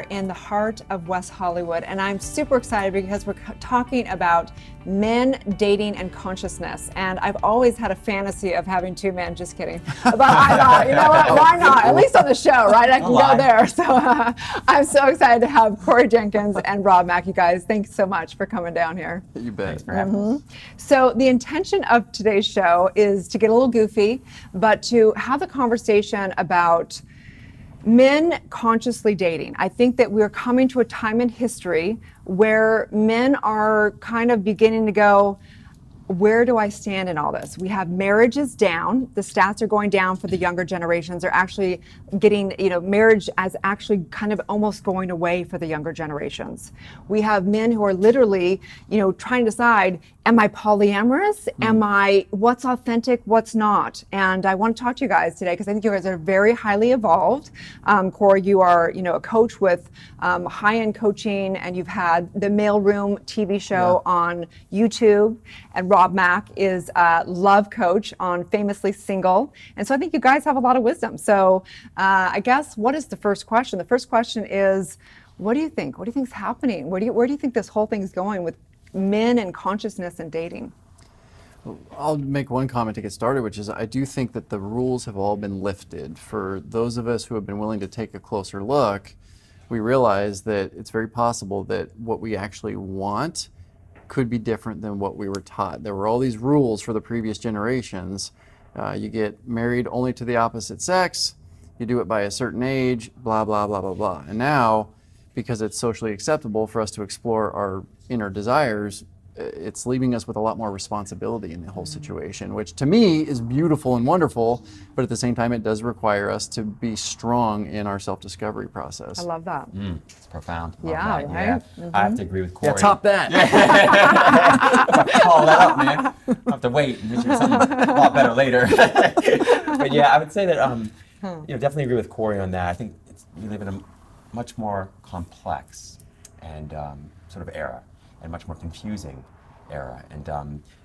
In the heart of West Hollywood, and I'm super excited because we're talking about men, dating, and consciousness. And I've always had a fantasy of having two men, just kidding. But I thought, you know what, why not? At least on the show, right? I can go there. So I'm so excited to have Corey Jenkins and Rob MACK. You guys, thanks so much for coming down here. You bet. Thanks for having us. So the intention of today's show is to get a little goofy, but to have a conversation about men consciously dating. I think that we're coming to a time in history where men are kind of beginning to go, where do I stand in all this? We have marriages down. The stats are going down for the younger generations. They're actually getting, marriage as actually kind of almost going away for the younger generations. We have men who are literally, trying to decide, am I polyamorous? What's authentic? What's not? And I want to talk to you guys today because I think you guys are very highly evolved. Corey, you are, a coach with high-end coaching, and you've had the Mailroom TV show on YouTube. And Rob MACK is a love coach on Famously Single. And so I think you guys have a lot of wisdom. So I guess, what is the first question? The first question is, what do you think? What do you think is happening? Where do you think this whole thing is going with men and consciousness and dating? I'll make one comment to get started, which is I do think that the rules have all been lifted. For those of us who have been willing to take a closer look, we realize that it's very possible that what we actually want could be different than what we were taught. There were all these rules for the previous generations. You get married only to the opposite sex, you do it by a certain age, blah, blah, blah, blah, blah. And now, because it's socially acceptable for us to explore our inner desires, it's leaving us with a lot more responsibility in the whole situation, which to me is beautiful and wonderful, but at the same time it does require us to be strong in our self-discovery process. I love that. It's profound. Yeah, right? right? Yeah. I have to agree with Corey. Yeah, top that. Call that up, man. I'll have to wait and make sure something a lot better later. But yeah, I would say that definitely agree with Corey on that. I think we live in a much more complex and sort of era, and much more confusing era. And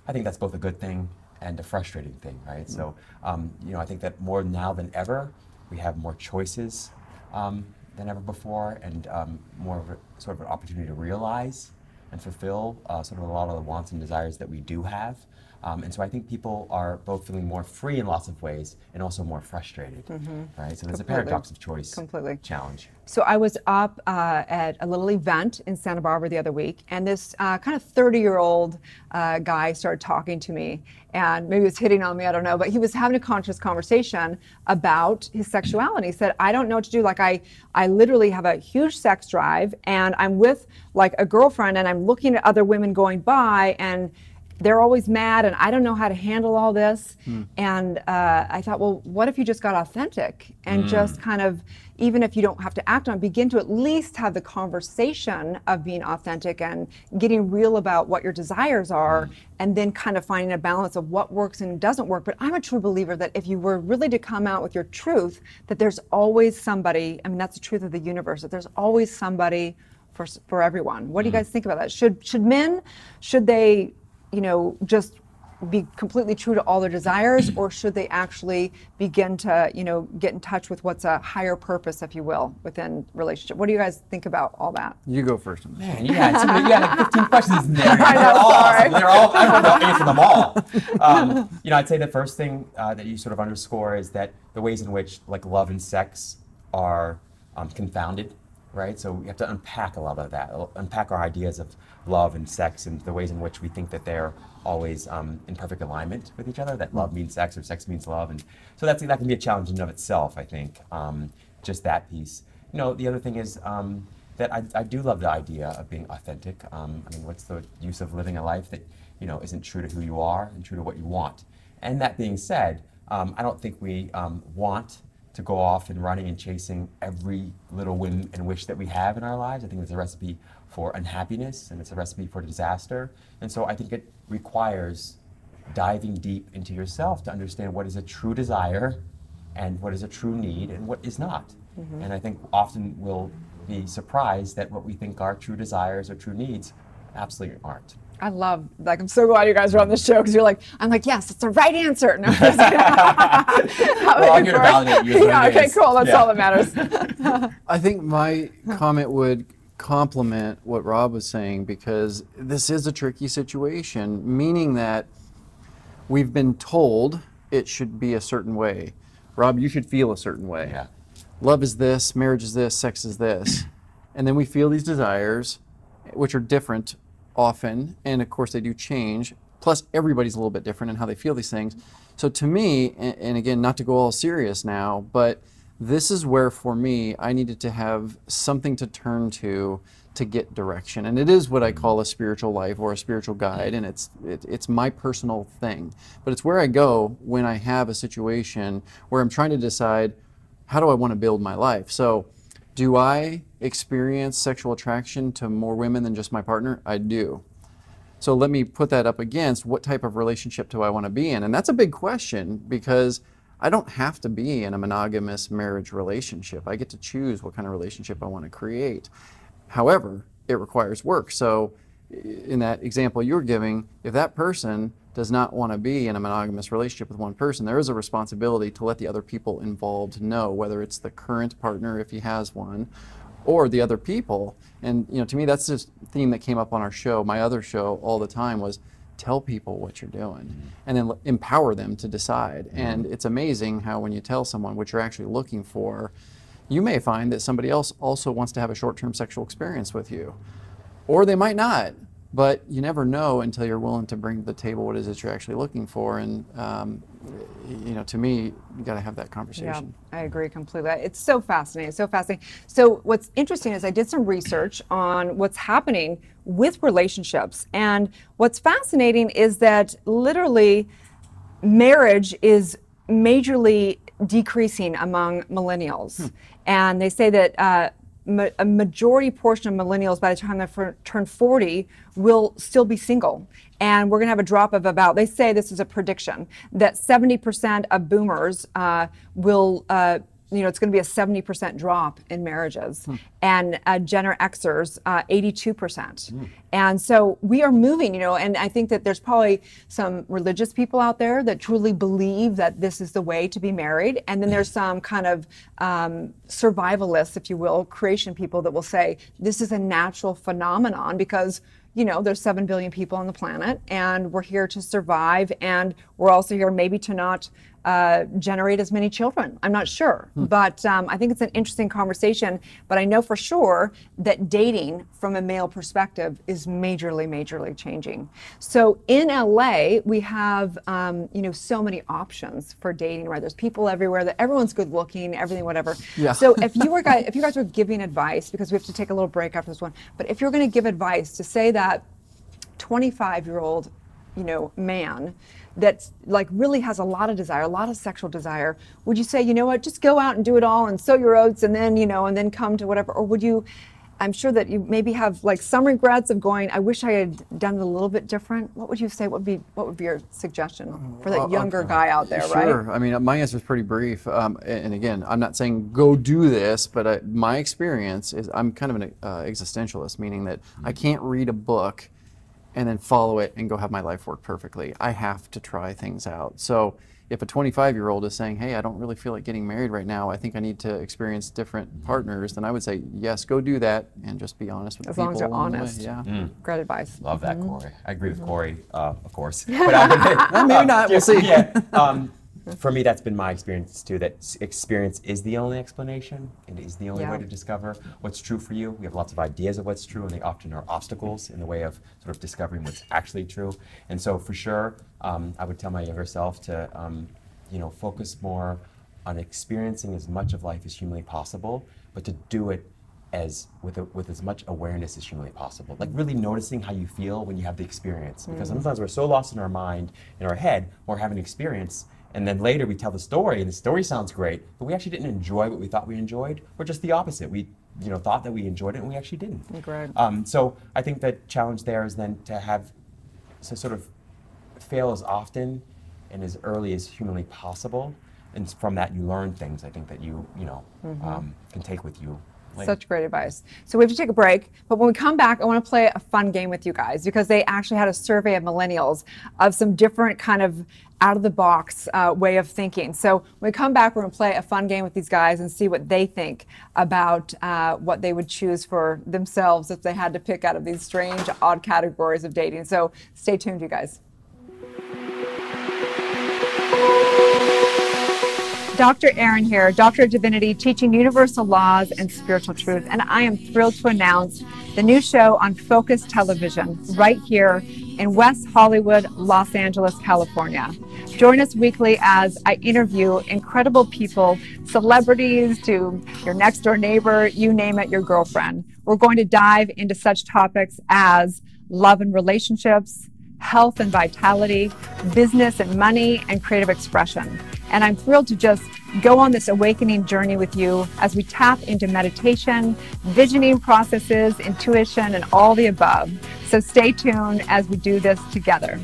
I think that's both a good thing and a frustrating thing, right? So, I think that more now than ever, we have more choices than ever before, and more of a sort of an opportunity to realize and fulfill sort of a lot of the wants and desires that we do have. And so I think people are both feeling more free in lots of ways and also more frustrated, right? So there's a paradox of choice challenge. So I was up at a little event in Santa Barbara the other week, and this kind of 30-year-old guy started talking to me, and maybe he was hitting on me, I don't know, but he was having a conscious conversation about his sexuality. He said, I don't know what to do. Like I literally have a huge sex drive, and I'm with like a girlfriend, and I'm looking at other women going by, and they're always mad, and I don't know how to handle all this. And I thought, well, what if you just got authentic and just kind of, even if you don't have to act on it, begin to at least have the conversation of being authentic and getting real about what your desires are, and then kind of finding a balance of what works and doesn't work. But I'm a true believer that if you were really to come out with your truth, that there's always somebody, I mean, that's the truth of the universe, that there's always somebody for everyone. What do you guys think about that? Should men, should they, just be completely true to all their desires, or should they actually begin to, get in touch with what's a higher purpose, if you will, within relationship? What do you guys think about all that? You go first. Man, you had like 15 questions in there. I know, They're all, I don't know, answer them all. I'd say the first thing that you sort of underscore is that the ways in which like love and sex are confounded, right? So we have to unpack a lot of that, unpack our ideas of love and sex and the ways in which we think that they're always in perfect alignment with each other, that love means sex or sex means love. And so that can be a challenge in and of itself, I think, just that piece. The other thing is that I do love the idea of being authentic. I mean, what's the use of living a life that, isn't true to who you are and true to what you want? And that being said, I don't think we want to go off and running and chasing every little whim and wish that we have in our lives. I think it's a recipe for unhappiness, and it's a recipe for disaster. And so I think it requires diving deep into yourself to understand what is a true desire and what is a true need and what is not. And I think often we'll be surprised that what we think are true desires or true needs absolutely aren't. I love, like, I'm so glad you guys are on this show because you're like, I'm like, yes, it's the right answer. No, We're all here to validate you. Yeah, okay, cool. That's all that matters. I think my comment would complement what Rob was saying, because this is a tricky situation, meaning that we've been told it should be a certain way. Rob, you should feel a certain way. Yeah. Love is this, marriage is this, sex is this. And then we feel these desires, which are different often, and of course they do change. Plus, everybody's a little bit different in how they feel these things. So to me, and again, not to go all serious now, but this is where, for me, I needed to have something to turn to get direction. And it is what I call a spiritual life or a spiritual guide, and it's my personal thing. But it's where I go when I have a situation where I'm trying to decide, how do I want to build my life? So do I experience sexual attraction to more women than just my partner? I do. So let me put that up against what type of relationship do I want to be in? And that's a big question, because I don't have to be in a monogamous marriage relationship. I get to choose what kind of relationship I want to create. However, it requires work. So in that example you were giving, if that person does not want to be in a monogamous relationship with one person, there is a responsibility to let the other people involved know, whether it's the current partner, if he has one, or the other people. And to me, that's this theme that came up on our show, my other show, all the time, was tell people what you're doing and then empower them to decide. And it's amazing how when you tell someone what you're actually looking for, you may find that somebody else also wants to have a short-term sexual experience with you, or they might not. But you never know until you're willing to bring to the table what it is that you're actually looking for. And to me, you got to have that conversation. Yeah, I agree completely. It's so fascinating, so fascinating. So what's interesting is I did some research on what's happening with relationships. And what's fascinating is that literally marriage is majorly decreasing among millennials. And they say that a majority portion of millennials, by the time they turn 40, will still be single. And we're going to have a drop of about, they say this is a prediction, that 70% of boomers will, it's going to be a 70% drop in marriages. And Gen Xers, 82%. And so we are moving, and I think that there's probably some religious people out there that truly believe that this is the way to be married. And then there's some kind of survivalists, if you will, creation people that will say this is a natural phenomenon because there's 7 billion people on the planet and we're here to survive, and we're also here maybe to not generate as many children. I'm not sure, but I think it's an interesting conversation. But I know for sure that dating from a male perspective is majorly changing. So in LA, we have so many options for dating. Right, there's people everywhere. That everyone's good looking, everything, whatever. Yeah. So if you guys were giving advice, because we have to take a little break after this one, but if you're going to give advice to say that 25-year-old man that's like really has a lot of desire, a lot of sexual desire, would you say, just go out and do it all and sow your oats and then, and then come to whatever? Or would you, I'm sure that you maybe have like some regrets of going, I wish I had done it a little bit different. What would you say? What would be your suggestion for that younger guy out there, right? Sure. I mean, my answer is pretty brief. And again, I'm not saying go do this, but my experience is I'm kind of an existentialist, meaning that I can't read a book and then follow it and go have my life work perfectly. I have to try things out. So if a 25-year-old is saying, hey, I don't really feel like getting married right now, I think I need to experience different partners, then I would say, yes, go do that and just be honest with people. As long as you're honest. Yeah. Great advice. Love that, Corey. I agree with Corey, of course. But well, maybe not, we'll see. Yeah. For me, that's been my experience too, that experience is the only explanation. It is the only way to discover what's true for you. We have lots of ideas of what's true, and they often are obstacles in the way of sort of discovering what's actually true. And so for sure, I would tell my younger self to focus more on experiencing as much of life as humanly possible, but to do it with as much awareness as humanly possible. Like really noticing how you feel when you have the experience. Because sometimes we're so lost in our mind, in our head, we're having an experience, and then later we tell the story, and the story sounds great, but we actually didn't enjoy what we thought we enjoyed. We're just the opposite. We thought that we enjoyed it, and we actually didn't. Great. So I think the challenge there is then to sort of fail as often and as early as humanly possible, and from that you learn things I think that you can take with you Such great advice. So we have to take a break, but when we come back, I want to play a fun game with you guys because they actually had a survey of millennials of some different kind of out of the box way of thinking. So when we come back, we're going to play a fun game with these guys and see what they think about what they would choose for themselves if they had to pick out of these strange, odd categories of dating. So stay tuned, you guys. Dr. Erin here, Doctor of Divinity, teaching universal laws and spiritual truth. And I am thrilled to announce the new show on Focus Television right here in West Hollywood, Los Angeles, California. Join us weekly as I interview incredible people, celebrities to your next door neighbor, you name it, your girlfriend. We're going to dive into such topics as love and relationships, health and vitality, business and money, and creative expression. And I'm thrilled to just go on this awakening journey with you as we tap into meditation, visioning processes, intuition, and all the above. So stay tuned as we do this together.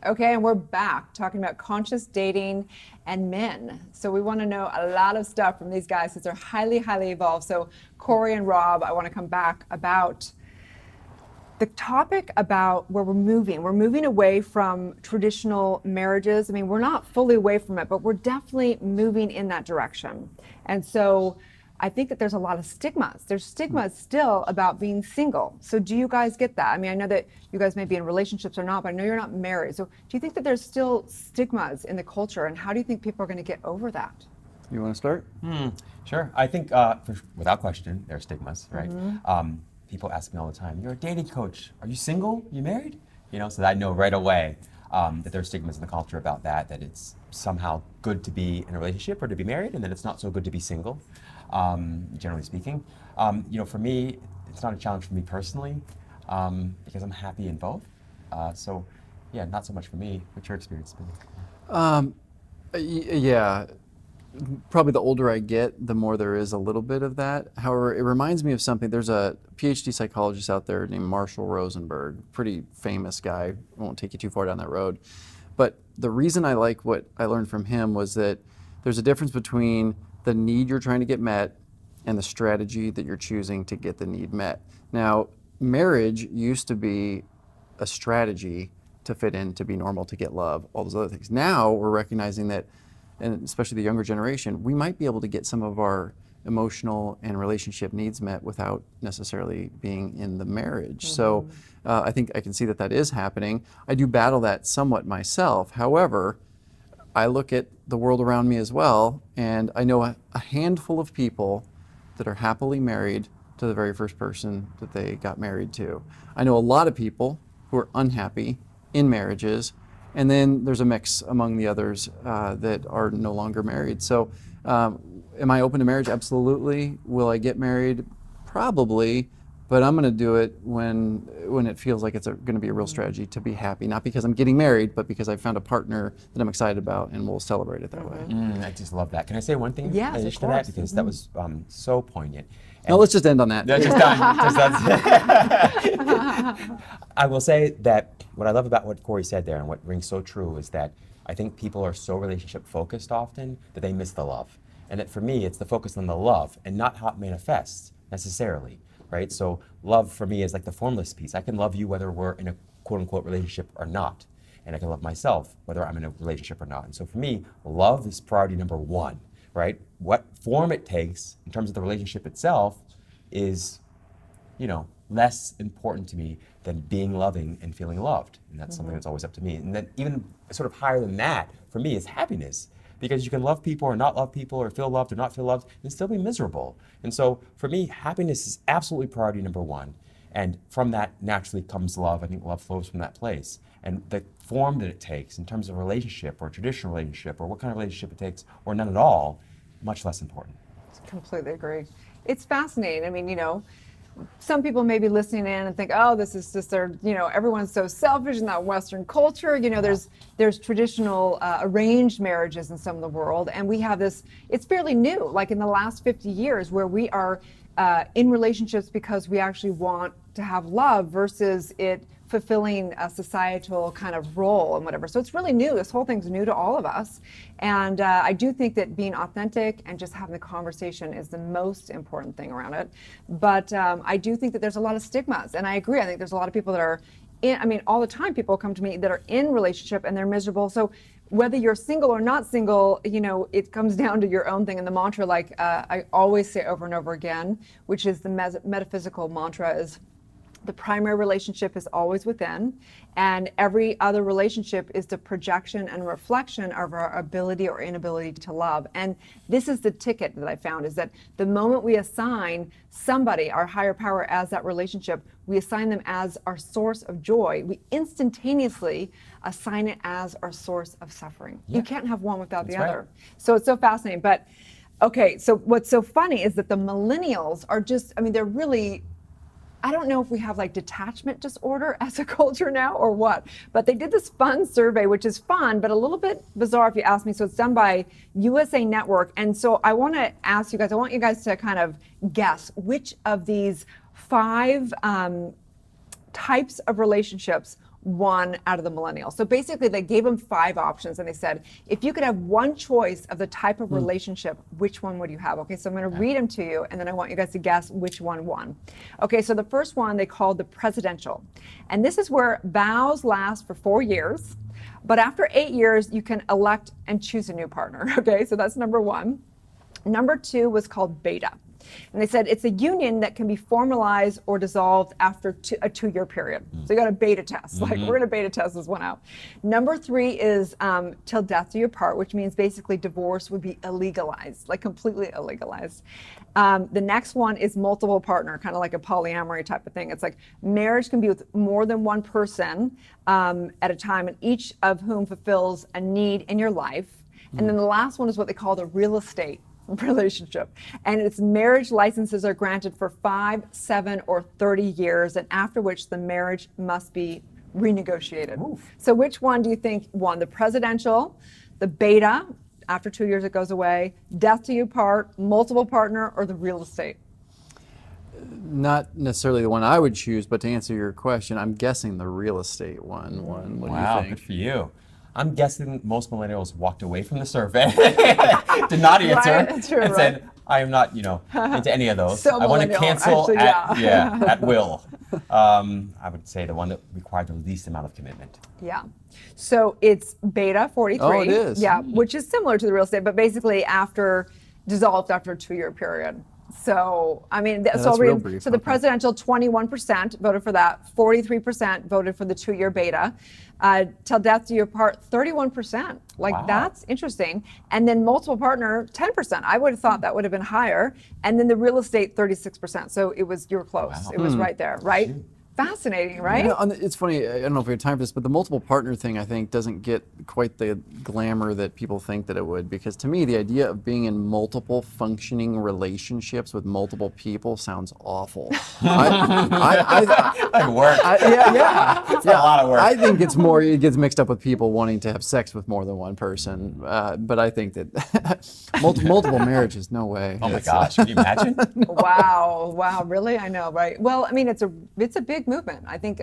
Okay, and we're back talking about conscious dating and men. So we want to know a lot of stuff from these guys because they're highly, highly evolved. So Corey and Rob, I want to come back about the topic about where we're moving. We're moving away from traditional marriages. I mean, we're not fully away from it, but we're definitely moving in that direction. And so I think that there's a lot of stigmas. There's stigmas still about being single. So do you guys get that? I mean, I know that you guys may be in relationships or not, but I know you're not married. So do you think that there's still stigmas in the culture, and how do you think people are going to get over that? You want to start? Sure. I think, without question, there are stigmas, right? People ask me all the time, you're a dating coach. Are you single? You married? You know, so I know right away that there are stigmas in the culture about that it's somehow good to be in a relationship or to be married, and that it's not so good to be single. Generally speaking. You know, for me, it's not a challenge for me personally because I'm happy in both. So, yeah, not so much for me. What's your experience been? Yeah, probably the older I get, the more there is a little bit of that. However, it reminds me of something. There's a PhD psychologist out there named Marshall Rosenberg, pretty famous guy. I won't take you too far down that road. But the reason I like what I learned from him was that there's a difference between the need you're trying to get met and the strategy that you're choosing to get the need met. Now, marriage used to be a strategy to fit in, to be normal, to get love, all those other things. Now we're recognizing that, and especially the younger generation, we might be able to get some of our emotional and relationship needs met without necessarily being in the marriage. So I think I can see that that is happening. I do battle that somewhat myself. However, I look at the world around me as well, and I know a handful of people that are happily married to the very first person that they got married to. I know a lot of people who are unhappy in marriages, and then there's a mix among the others that are no longer married. So am I open to marriage? Absolutely. Will I get married? Probably. But I'm going to do it when it feels like it's going to be a real strategy to be happy, not because I'm getting married, but because I found a partner that I'm excited about, and we'll celebrate it that way. I just love that. Can I say one thing in Yes, addition to that? Because that was so poignant. No, let's just end on that. No, just done. I will say that what I love about what Corey said there and what rings so true is that I think people are so relationship focused often that they miss the love. And that for me, it's the focus on the love and not how it manifests necessarily. Right? So love for me is like the formless piece. I can love you whether we're in a quote unquote relationship or not. And I can love myself whether I'm in a relationship or not. And so for me, love is priority number one, right? What form it takes in terms of the relationship itself is, you know, less important to me than being loving and feeling loved. And that's something that's always up to me. And then even sort of higher than that for me is happiness. Because you can love people or not love people or feel loved or not feel loved and still be miserable. And so for me, happiness is absolutely priority number one. And from that naturally comes love. I think love flows from that place. And the form that it takes in terms of a relationship or a traditional relationship or what kind of relationship it takes or none at all, much less important. Completely agree. It's fascinating. I mean, you know, some people may be listening in and think, oh, this is just their, you know, everyone's so selfish in that Western culture. You know, there's traditional arranged marriages in some of the world, and we have this, it's fairly new, like in the last 50 years, where we are in relationships because we actually want to have love versus it fulfilling a societal kind of role and whatever. So it's really new. This whole thing's new to all of us. And I do think that being authentic and just having the conversation is the most important thing around it. But I do think that there's a lot of stigmas. And I agree. I think there's a lot of people that are all the time people come to me that are in relationship and they're miserable. So whether you're single or not single, it comes down to your own thing. And the mantra, like I always say over and over again, which is the metaphysical mantra, is the primary relationship is always within, and every other relationship is the projection and reflection of our ability or inability to love. And this is the ticket that I found, is that the moment we assign somebody, our higher power, as that relationship, we assign them as our source of joy, we instantaneously assign it as our source of suffering. You can't have one without the other. So it's so fascinating. But okay, so what's so funny is that the millennials are just, they're really, I don't know if we have like detachment disorder as a culture now or what, but they did this fun survey, which is fun, but a little bit bizarre if you ask me. So it's done by USA Network. And so I want to ask you guys, I want you guys to kind of guess which of these 5 types of relationships won out of the millennials. So basically they gave them 5 options and they said, if you could have one choice of the type of relationship, which one would you have? Okay, so I'm going to read them to you and then I want you guys to guess which one won. Okay, so the first one they called the presidential. And this is where vows last for 4 years, but after 8 years you can elect and choose a new partner. Okay, so that's number 1. Number 2 was called beta. And they said it's a union that can be formalized or dissolved after a 2-year period. So you got a beta test. Like, we're going to beta test this one out. Number 3 is till death do you part, which means basically divorce would be illegalized, like completely illegalized. The next one is multiple partner, kind of like a polyamory type of thing. It's like marriage can be with more than one person at a time, and each of whom fulfills a need in your life. And then the last one is what they call the real estate relationship, and its marriage licenses are granted for 5, 7, or 30 years, and after which the marriage must be renegotiated. Oof. So which one do you think won? The presidential, the beta, after 2 years it goes away, death do you part, multiple partner, or the real estate? Not necessarily the one I would choose, but to answer your question, I'm guessing the real estate one. What do you think? Good for you. I'm guessing most millennials walked away from the survey, did not answer, said, I am not, into any of those. So I want to cancel actually, at will. I would say the one that required the least amount of commitment. Yeah. So it's beta 43. Oh, it is. Yeah, which is similar to the real estate, but basically dissolved after a 2-year period. So, so the presidential, 21% voted for that, 43% voted for the 2-year beta. Till death do you part, 31%. Like, that's interesting. And then multiple partner, 10%. I would have thought that would have been higher. And then the real estate, 36%. So you were close. Wow. It was right there, right? Shoot. Fascinating, right? It's funny, I don't know if we have time for this, but the multiple partner thing, I think, doesn't get quite the glamour that people think that it would. Because to me, the idea of being in multiple functioning relationships with multiple people sounds awful. Like work. It's a lot of work. I think it gets mixed up with people wanting to have sex with more than one person. But I think that multiple marriages, no way. Oh my gosh, can you imagine? Wow, really? I know, right? Well, it's a big movement. I think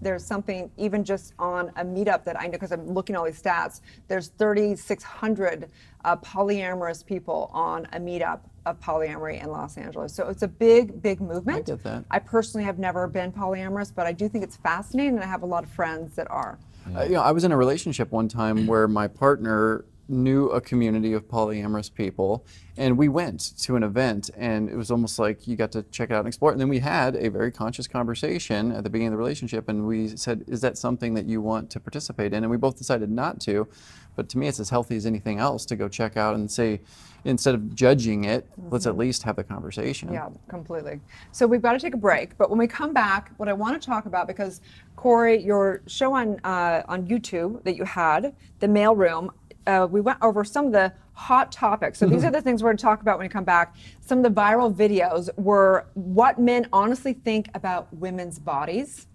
there's something even just on a meetup that I know, because I'm looking at all these stats, there's 3,600 polyamorous people on a meetup of polyamory in Los Angeles. So it's a big movement. I get that. I personally have never been polyamorous, but I do think it's fascinating, and I have a lot of friends that are. I was in a relationship one time where my partner knew a community of polyamorous people, and we went to an event, and it was almost like you got to check it out and explore it. And then we had a very conscious conversation at the beginning of the relationship, and we said, is that something that you want to participate in? And we both decided not to. But to me, it's as healthy as anything else to go check out and say, instead of judging it, let's at least have the conversation. Yeah, completely. So we've got to take a break, but when we come back, what I want to talk about, because Corey, your show on YouTube that you had, The Mail Room, we went over some of the hot topics. So these are the things we're going to talk about when we come back. Some of the viral videos were what men honestly think about women's bodies,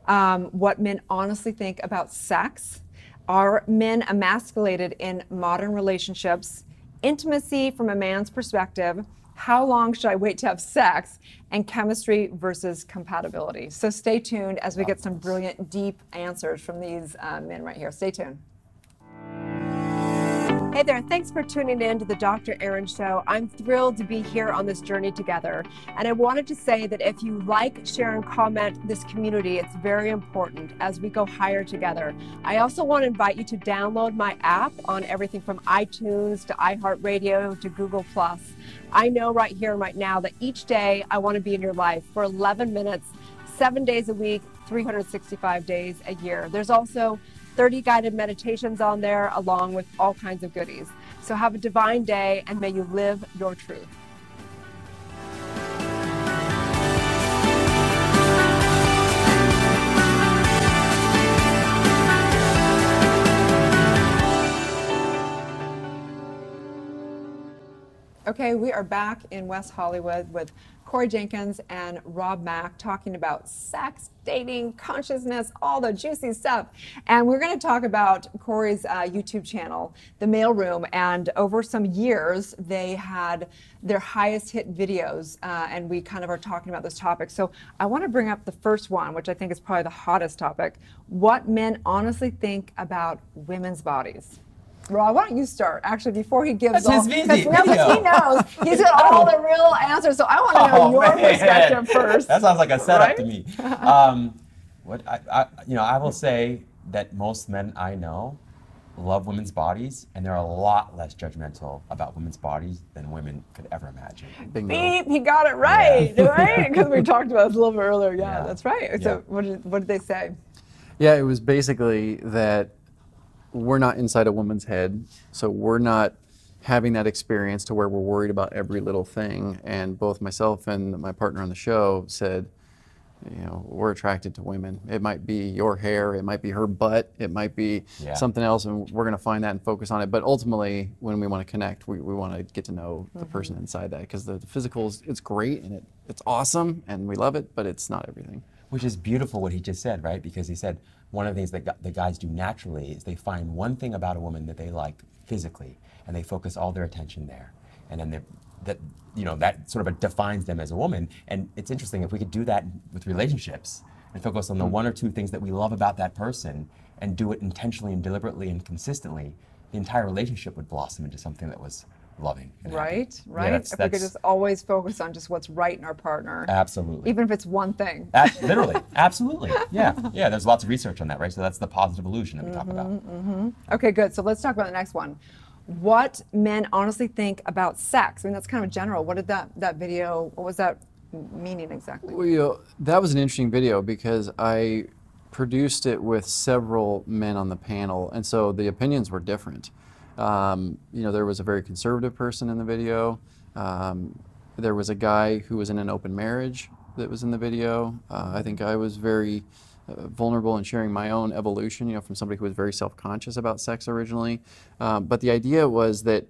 what men honestly think about sex, are men emasculated in modern relationships, intimacy from a man's perspective, How long should I wait to have sex? And chemistry versus compatibility. So stay tuned as we get some brilliant, deep answers from these men right here. Stay tuned. Hey there, thanks for tuning in to the Dr. Erin Show. I'm thrilled to be here on this journey together. And I wanted to say that if you like, share, and comment this community, it's very important as we go higher together. I also want to invite you to download my app on everything from iTunes to iHeartRadio to Google+. I know right here and right now that each day I want to be in your life for 11 minutes, 7 days a week, 365 days a year. There's also 30 guided meditations on there, along with all kinds of goodies. So have a divine day, and may you live your truth. Okay, we are back in West Hollywood with Corey Jenkins and Rob Mack talking about sex, dating, consciousness, all the juicy stuff. And we're going to talk about Corey's YouTube channel, The Mail Room. And over some years, they had their highest hit videos. And we kind of are talking about this topic. So I want to bring up the first one, which I think is probably the hottest topic. What men honestly think about women's bodies. Rob, why don't you start, actually, before he gives That's all, his because he knows, he's got all the real answers, so I want to know your perspective first. That sounds like a setup Right? to me. What I will say that most men I know love women's bodies, and they're a lot less judgmental about women's bodies than women could ever imagine. Bingo. Beep, he got it right, right? Because we talked about this a little bit earlier. Yeah, Yeah. that's right. Yeah. So what did they say? Yeah, it was basically that we're not inside a woman's head, so we're not having that experience to where we're worried about every little thing. And both myself and my partner on the show said, you know, we're attracted to women. It might be your hair, it might be her butt, it might be something else, and we're going to find that and focus on it. But ultimately, when we want to connect, we want to get to know the person inside that, because the physical it's great and it's awesome and we love it, but it's not everything. Which is beautiful what he just said, right? Because he said one of the things that the guys do naturally is they find one thing about a woman that they like physically, and they focus all their attention there. And then that sort of defines them as a woman. And it's interesting, if we could do that with relationships and focus on the one or two things that we love about that person and do it intentionally and deliberately and consistently, the entire relationship would blossom into something that was loving. And happy. Right. Yeah, If we could just always focus on just what's right in our partner. Absolutely. Even if it's one thing. Literally, absolutely. Yeah, there's lots of research on that, right? So that's the positive illusion that we talk about. Okay, good. So let's talk about the next one. What men honestly think about sex. I mean, that's kind of general. What did that video, what was that meaning exactly? Well, that was an interesting video because I produced it with several men on the panel, and so the opinions were different. There was a very conservative person in the video. There was a guy who was in an open marriage that was in the video. I think I was very vulnerable in sharing my own evolution, from somebody who was very self-conscious about sex originally. But the idea was that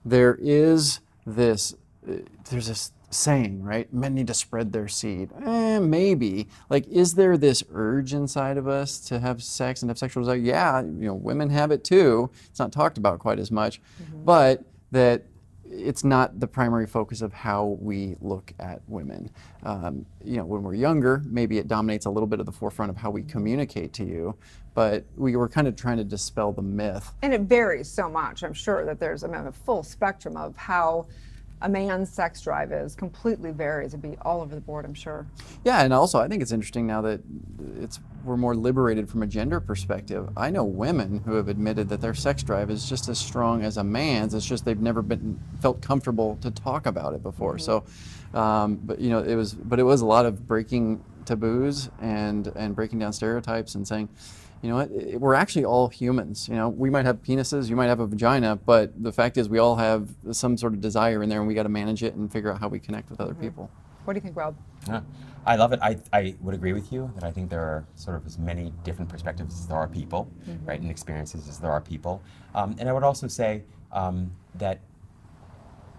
there's this saying, right? Men need to spread their seed. Maybe. Like, is there this urge inside of us to have sex and have sexual desire? Yeah, women have it too. It's not talked about quite as much, but that it's not the primary focus of how we look at women. When we're younger, maybe it dominates a little bit of the forefront of how we communicate to you, but we were kind of trying to dispel the myth. And it varies so much. I'm sure that there's a full spectrum of how a man's sex drive is. Completely varies. It'd be all over the board, I'm sure. Yeah, and also I think it's interesting now that we're more liberated from a gender perspective. I know women who have admitted that their sex drive is just as strong as a man's. It's just they've never felt comfortable to talk about it before. So, but it was a lot of breaking taboos and breaking down stereotypes and saying, you know what, we're actually all humans. We might have penises, you might have a vagina, but the fact is we all have some sort of desire in there, and we got to manage it and figure out how we connect with other people. What do you think, Rob? Yeah, I love it. I would agree with you that I think there are sort of as many different perspectives as there are people, right, and experiences as there are people. And I would also say that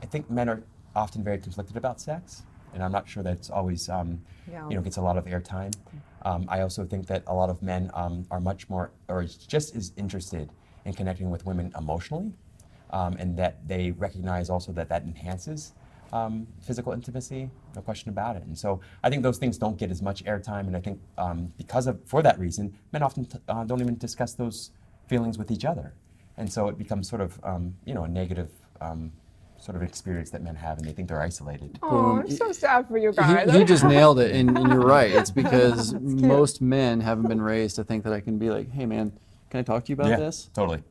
I think men are often very conflicted about sex, and I'm not sure that it's always gets a lot of airtime. I also think that a lot of men are much more, or just as interested in connecting with women emotionally, and that they recognize also that enhances physical intimacy, no question about it. And so I think those things don't get as much airtime, and I think for that reason, men often don't even discuss those feelings with each other. And so it becomes sort of, you know, a negative sort of experience that men have, and they think they're isolated. Oh, I'm so sad for you guys. He just nailed it, and you're right. It's because most men haven't been raised to think that I can be like, hey man, can I talk to you about this? Totally.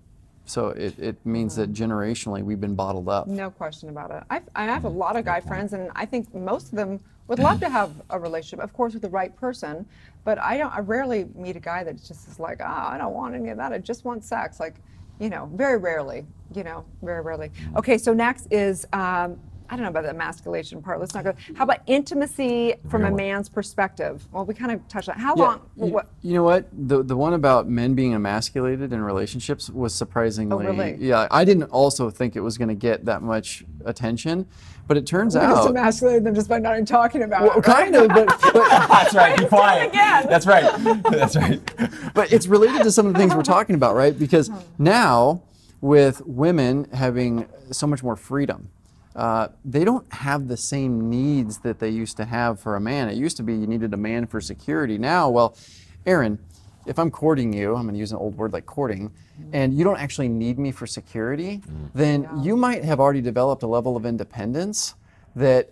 So it means that generationally we've been bottled up. No question about it. I have a lot of guy friends, and I think most of them would love to have a relationship, of course, with the right person. But I rarely meet a guy that just is like, I don't want any of that. I just want sex. Like, you know, very rarely. You know, very rarely. Okay, so next is I don't know about the emasculation part. Let's not go. How about intimacy from a man's perspective? Well, we kind of touched on how long. You know what? The one about men being emasculated in relationships was surprisingly. Oh, really? Yeah, I didn't also think it was going to get that much attention, but it turns out. Just emasculated them just by not even talking about it. Right? Kind of, but that's right. Be quiet. That's right. That's right. But it's related to some of the things we're talking about, right? Because now, with women having so much more freedom. They don't have the same needs that they used to have for a man. It used to be you needed a man for security. Now, well, Erin, if I'm courting you, I'm going to use an old word like courting, and you don't actually need me for security, then you might have already developed a level of independence that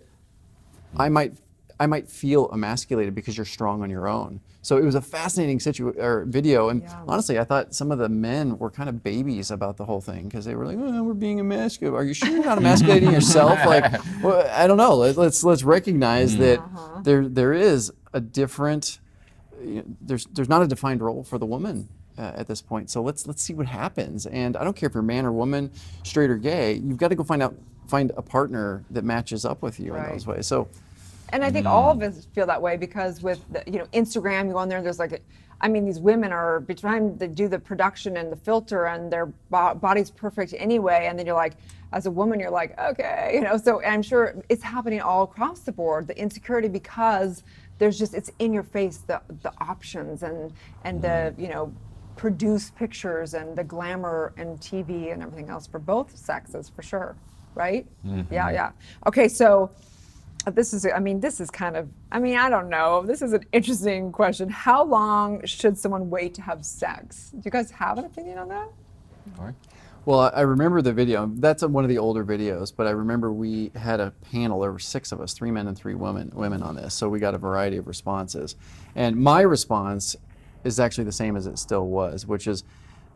I might feel emasculated because you're strong on your own. So it was a fascinating video, and honestly, I thought some of the men were kind of babies about the whole thing because they were like, "Oh, we're being emasculated. Are you sure you're not emasculating yourself?" Like, well, I don't know. Let's recognize that there is a different. There's not a defined role for the woman at this point. So let's see what happens. And I don't care if you're man or woman, straight or gay. You've got to go find a partner that matches up with you in those ways. So. And I think all of us feel that way because with Instagram, you go on there and there's like, these women are trying to do the production and the filter and their body's perfect anyway. And then you're like, as a woman, you're like, okay, so I'm sure it's happening all across the board, the insecurity, because there's just, it's in your face, the options and the, produce pictures and the glamour and TV and everything else for both sexes, for sure. Right? Yeah. Okay. So, this is kind of, I don't know. This is an interesting question. How long should someone wait to have sex? Do you guys have an opinion on that? All right. Well, I remember the video. That's one of the older videos, but I remember we had a panel. There were 6 of us, 3 men and 3 women on this. So we got a variety of responses. And my response is actually the same as it still was, which is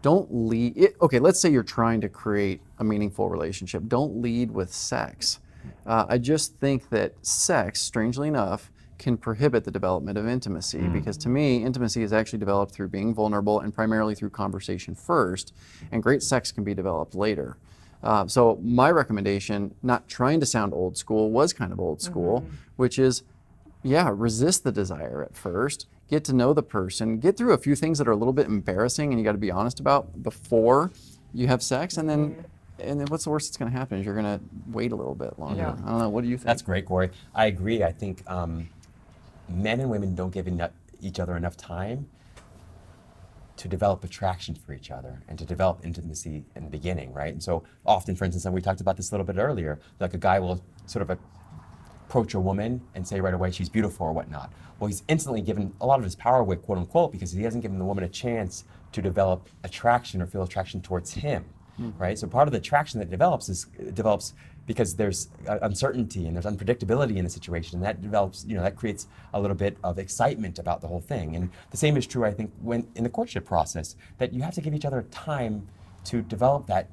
don't lead. Okay, let's say you're trying to create a meaningful relationship. Don't lead with sex. I just think that sex, strangely enough, can prohibit the development of intimacy because to me, intimacy is actually developed through being vulnerable and primarily through conversation first, and great sex can be developed later. So my recommendation, not trying to sound old school, was kind of old school, which is, resist the desire at first, get to know the person, get through a few things that are a little bit embarrassing and you got to be honest about before you have sex, and then what's the worst that's going to happen is you're going to wait a little bit longer. I don't know. What do you think? That's great, Corey. I agree. I think men and women don't give each other enough time to develop attraction for each other and to develop intimacy in the beginning, right? And so often, for instance, and we talked about this a little bit earlier, like a guy will sort of approach a woman and say right away she's beautiful or whatnot. Well, he's instantly given a lot of his power away, quote unquote, because he hasn't given the woman a chance to develop attraction or feel attraction towards him. Right, so part of the attraction that develops because there's uncertainty and there's unpredictability in the situation, and that develops, that creates a little bit of excitement about the whole thing. And the same is true, I think, when in the courtship process, that you have to give each other time to develop that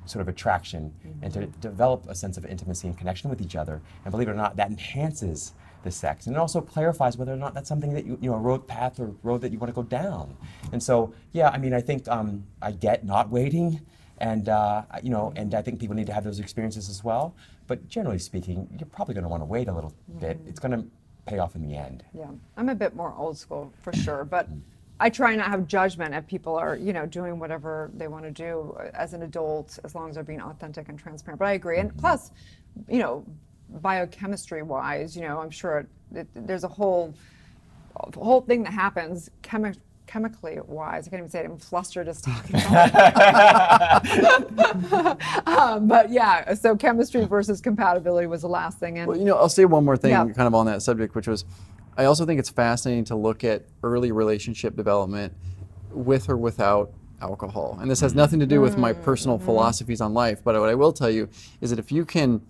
sort of attraction and to develop a sense of intimacy and connection with each other. And believe it or not, that enhances the sex, and it also clarifies whether or not that's something that a road that you want to go down. And so, I think I get not waiting. And and I think people need to have those experiences as well. But generally speaking, you're probably going to want to wait a little bit. It's going to pay off in the end. Yeah, I'm a bit more old school for sure, but I try not to have judgment if people are, doing whatever they want to do as an adult, as long as they're being authentic and transparent. But I agree, and plus, biochemistry-wise, I'm sure there's a whole thing that happens chemically wise. I can't even say it. I'm flustered just talking about it. But yeah, so chemistry versus compatibility was the last thing. And well, you know, I'll say one more thing Yeah. kind of on that subject, which was, I also think it's fascinating to look at early relationship development with or without alcohol. And this has nothing to do with my personal philosophies on life, but what I will tell you is that if you can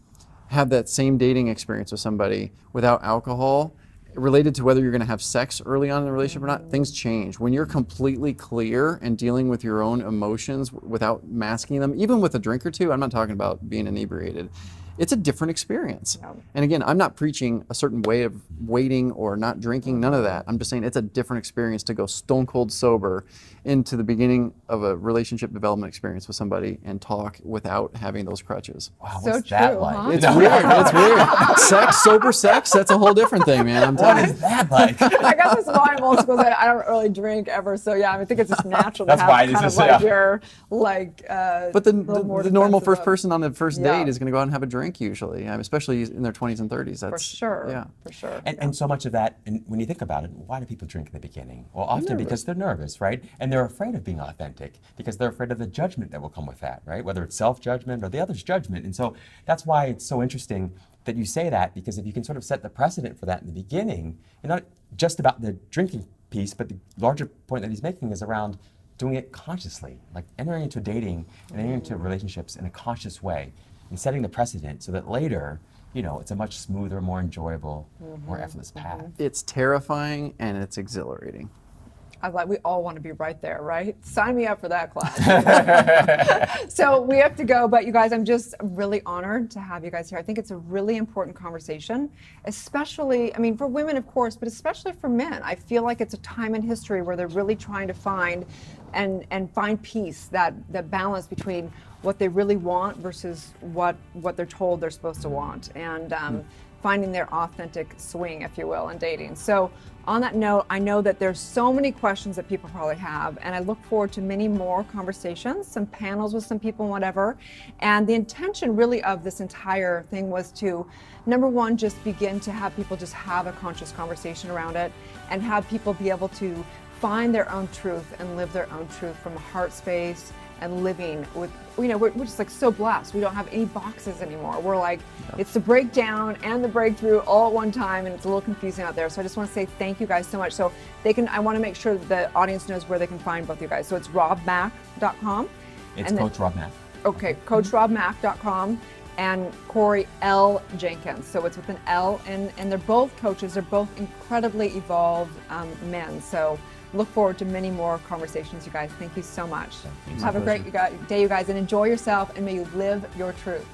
have that same dating experience with somebody without alcohol, related to whether you're going to have sex early on in the relationship or not, things change. When you're completely clear and dealing with your own emotions without masking them, even with a drink or two, I'm not talking about being inebriated, it's a different experience. Yeah. And again, I'm not preaching a certain way of waiting or not drinking, none of that. I'm just saying it's a different experience to go stone cold sober into the beginning of a relationship development experience with somebody and talk without having those crutches. Wow, So what's that true, like? huh? It's weird, it's weird. Sex, sober sex, that's a whole different thing, man. I'm What telling you. is that like? I guess that's why I'm old school. That I don't really drink ever. So yeah, I think it's just natural to That's why have this kind is- of like yeah. your like. But the little more normal defensive first of- person on the first Yeah. date is going to go out and have a drink usually, especially in their 20s and 30s. That's, For sure. Yeah. For sure. And so much of that, and when you think about it, why do people drink in the beginning? Well, often because they're nervous, right? And they're afraid of being authentic because they're afraid of the judgment that will come with that, right? Whether it's self-judgment or the other's judgment. And so that's why it's so interesting that you say that, because if you can sort of set the precedent for that in the beginning, and not just about the drinking piece, but the larger point that he's making is around doing it consciously, like entering into dating and entering into relationships in a conscious way and setting the precedent so that later, you know, it's a much smoother, more enjoyable, more effortless path. It's terrifying and it's exhilarating. I'm like, we all want to be right there, right? Sign me up for that class. So we have to go, but you guys, I'm just really honored to have you guys here. I think it's a really important conversation, especially, I mean, for women, of course, but especially for men. I feel like it's a time in history where they're really trying to find and find peace, that balance between what they really want versus what they're told they're supposed to want, and finding their authentic swing, if you will, in dating. So on that note, I know that there's so many questions that people probably have, and I look forward to many more conversations, some panels with some people and whatever. And the intention really of this entire thing was to, number one, just begin to have people just have a conscious conversation around it and have people be able to find their own truth and live their own truth from a heart space and living with, you know, we're just like so blessed. We don't have any boxes anymore. We're like, it's the breakdown and the breakthrough all at one time, and it's a little confusing out there. So I just want to say thank you guys so much. So I want to make sure that the audience knows where they can find both you guys. So it's robmack.com. It's Coach Rob Mack. Okay, coachrobmack.com and Corey L. Jenkins. So it's with an L, and they're both coaches. They're both incredibly evolved men. So look forward to many more conversations, you guys. Thank you so much. you. Have a great day, you guys, and enjoy yourself, and may you live your truth.